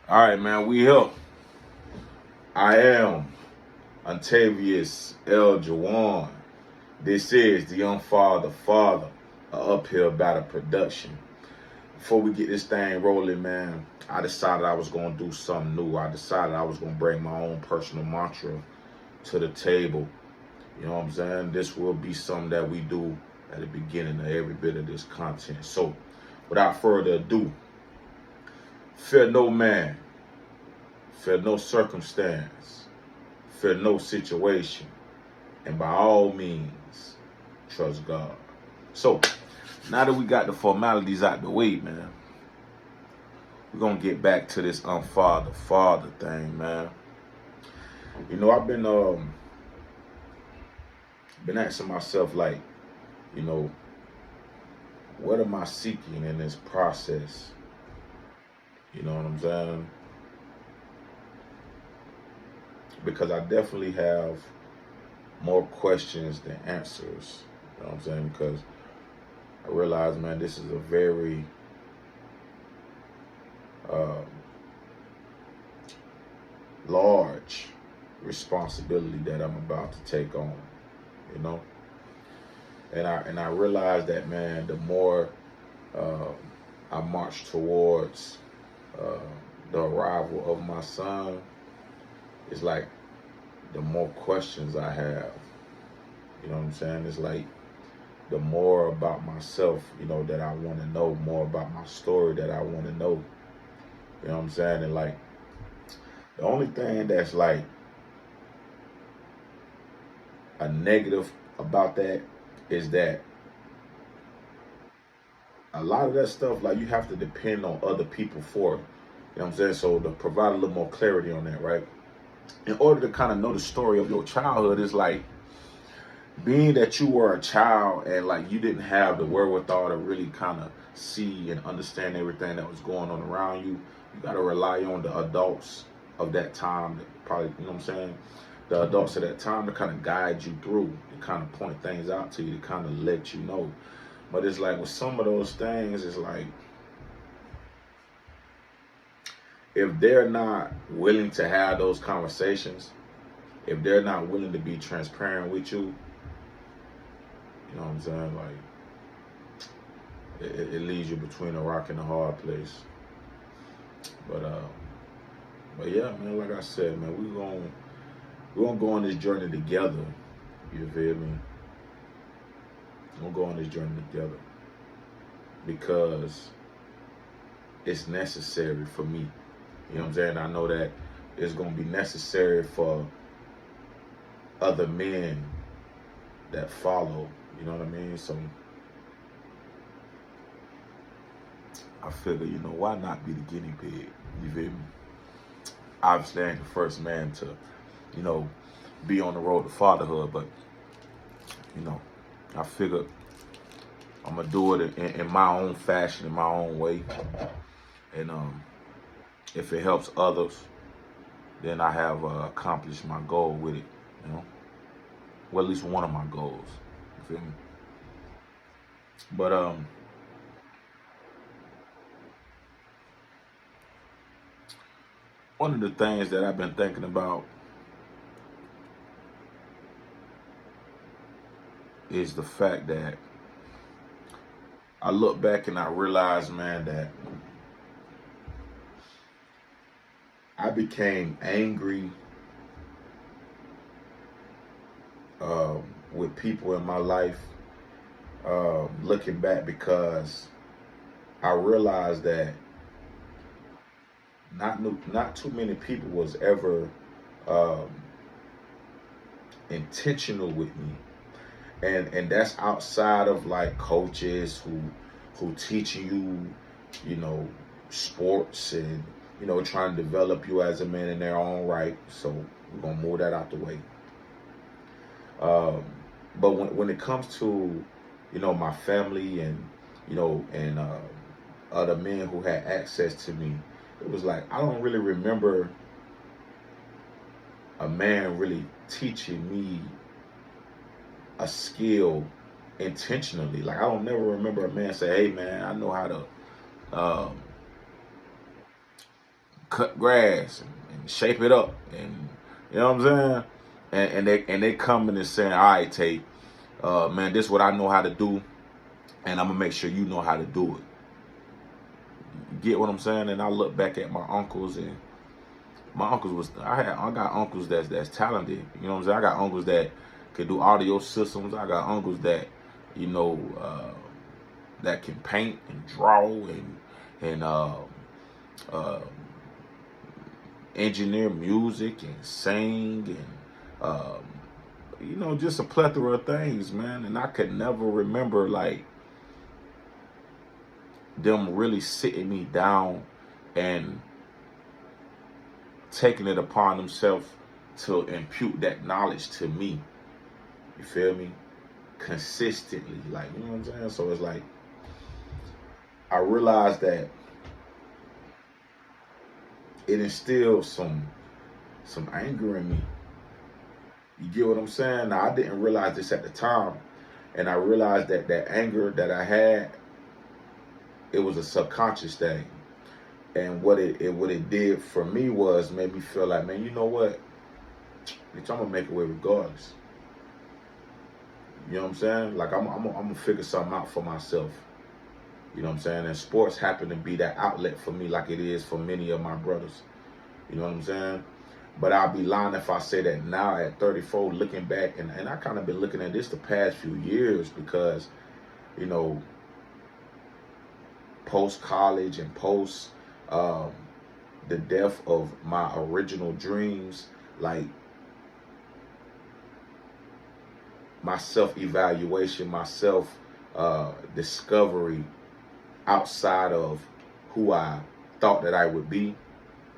All right, man, we here. I am Ontavious L. Jawan. This is the Unfather Father, a uphill battle production. Before we get this thing rolling, man, I decided I was going to do something new. I decided I was going to bring my own personal mantra to the table. You know what I'm saying? This will be something that we do at the beginning of every bit of this content. So, without further ado, fear no man, fear no circumstance, fear no situation, and by all means, trust God. So, now that we got the formalities out the way, man, we're gonna get back to this father thing, man. You know, I've been asking myself, like, you know, what am I seeking in this process? You know what I'm saying? Because I definitely have more questions than answers. You know what I'm saying? Because I realize, man, this is a very uh, large responsibility that I'm about to take on. You know, and I realize that, man, the more uh, I march towards uh, the arrival of my son, it's like the more questions I have. You know what I'm saying? It's like the more about myself, you know, that I want to know, more about my story that I want to know. You know what I'm saying? And like the only thing that's like a negative about that is that a lot of that stuff, like, you have to depend on other people for it. You know what I'm saying? So to provide a little more clarity on that, right? In order to kind of know the story of your childhood, is like being that you were a child and like you didn't have the wherewithal to really kind of see and understand everything that was going on around you. You got to rely on the adults of that time, that probably, you know what I'm saying? The adults of that time to kind of guide you through, to kind of point things out to you, to kind of let you know. But it's like with some of those things, it's like if they're not willing to have those conversations, if they're not willing to be transparent with you, you know what I'm saying? Like it leaves you between a rock and a hard place. But uh, but yeah, man. Like I said, man, we're gonna go on this journey together. You feel me? We're gonna go on this journey together because it's necessary for me. You know what I'm saying? I know that it's gonna be necessary for other men that follow. You know what I mean? So I figure, you know, why not be the guinea pig? You feel me? Obviously, I ain't the first man to, you know, be on the road to fatherhood, but you know, I figured I'm gonna do it in my own fashion, in my own way, and if it helps others, then I have accomplished my goal with it. You know, well, at least one of my goals. You feel me? But one of the things that I've been thinking about is the fact that I look back and I realize, man, that I became angry um, with people in my life, looking back, because I realized that not too many people was ever um, intentional with me, and that's outside of like coaches who teaching you, you know, sports, and you know, trying to develop you as a man in their own right. So we're gonna move that out the way. Um, but when it comes to, you know, my family and, you know, and other men who had access to me, it was like I don't really remember a man really teaching me a skill intentionally. Like I don't never remember a man say, "Hey, man, I know how to um, cut grass and shape it up, and you know what I'm saying. And they coming and saying, all right, Tate, man, this is what I know how to do, and I'm gonna make sure you know how to do it. You get what I'm saying? And I look back at my uncles, and my uncles was I got uncles that's talented. You know what I'm saying? I got uncles that could do audio systems. I got uncles that, you know, that can paint and draw and uh, engineer music and sing and you know, just a plethora of things, man. And I could never remember like them really sitting me down and taking it upon themselves to impute that knowledge to me. You feel me? Consistently, like, you know what I'm saying? So it's like I realized that it instilled some anger in me. You get what I'm saying? Now, I didn't realize this at the time, and I realized that that anger that I had, it was a subconscious thing. And what it did for me was made me feel like, man, you know what? Bitch, I'm gonna make a way regardless. You know what I'm saying? Like I'm gonna figure something out for myself. You know what I'm saying? And sports happen to be that outlet for me, like it is for many of my brothers. You know what I'm saying? But I'll be lying if I say that now at 34, looking back, and I kind of been looking at this the past few years because, you know, post college and post the death of my original dreams, like my self-evaluation, my self-discovery outside of who I thought that I would be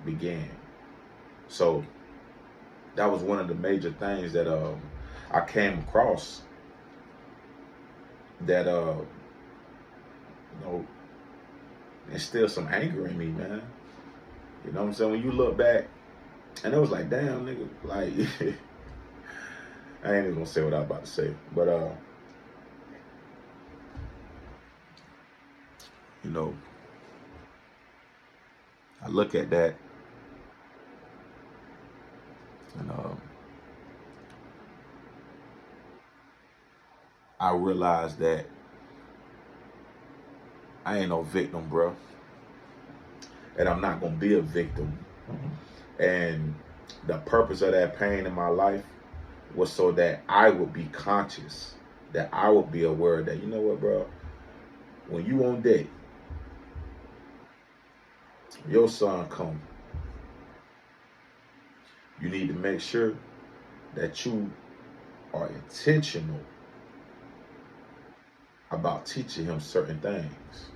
began. So that was one of the major things that I came across that you know, instilled some anger in me, man. You know what I'm saying? When you look back, and it was like, damn, nigga, like I ain't even gonna say what I was about to say, but you know, I look at that and I realize that I ain't no victim, bro, and I'm not gonna be a victim. And the purpose of that pain in my life was so that I would be conscious, that I would be aware that, you know what, bro, when you on deck, your son come, you need to make sure that you are intentional about teaching him certain things.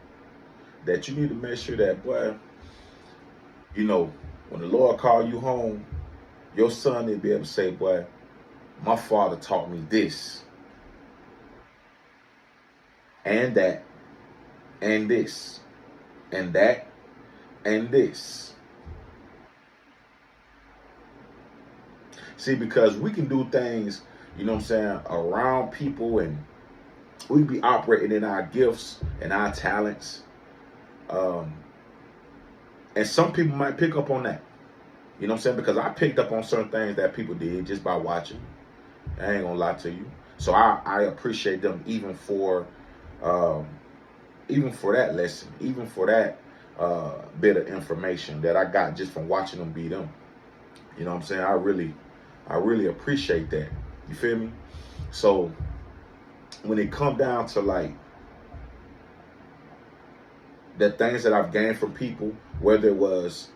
That you need to make sure that, boy, you know, when the Lord call you home, your son need to be able to say, boy, my father taught me this and that and this and that and this. See, because we can do things, you know what I'm saying, around people, and we be operating in our gifts and our talents. And some people might pick up on that. You know what I'm saying? Because I picked up on certain things that people did just by watching. I ain't gonna lie to you. So I appreciate them um, even for that lesson, even for that bit of information that I got just from watching them be them. You know what I'm saying? I really appreciate that. You feel me? So when it come down to like the things that I've gained from people, whether it was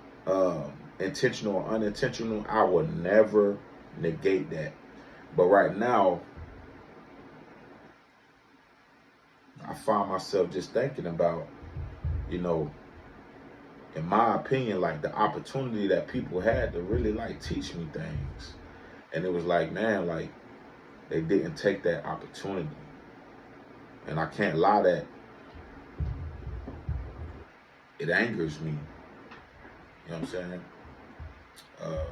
intentional or unintentional, I will never negate that. But right now, I find myself just thinking about, you know, in my opinion, like the opportunity that people had to really like teach me things. And it was like, man, like they didn't take that opportunity. And I can't lie that it angers me. You know what I'm saying? Uh,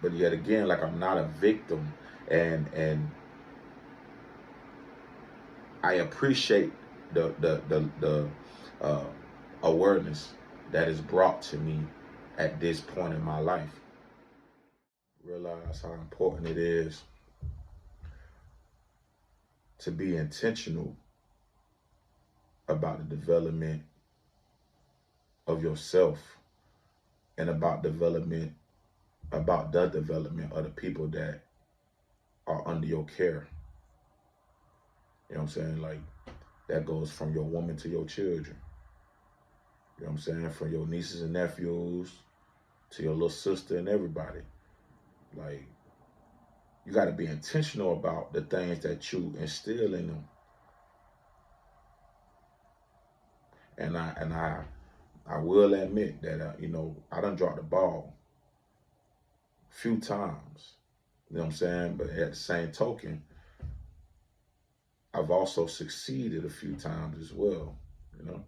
but yet again, like I'm not a victim, and I appreciate the awareness that is brought to me at this point in my life. Realize how important it is to be intentional about the development of yourself and about the development of the people that are under your care. You know what I'm saying? Like, that goes from your woman to your children. You know what I'm saying? From your nieces and nephews to your little sister and everybody. Like, you got to be intentional about the things that you instill in them. And I will admit that I done dropped the ball a few times. You know what I'm saying? But at the same token, I've also succeeded a few times as well. You know,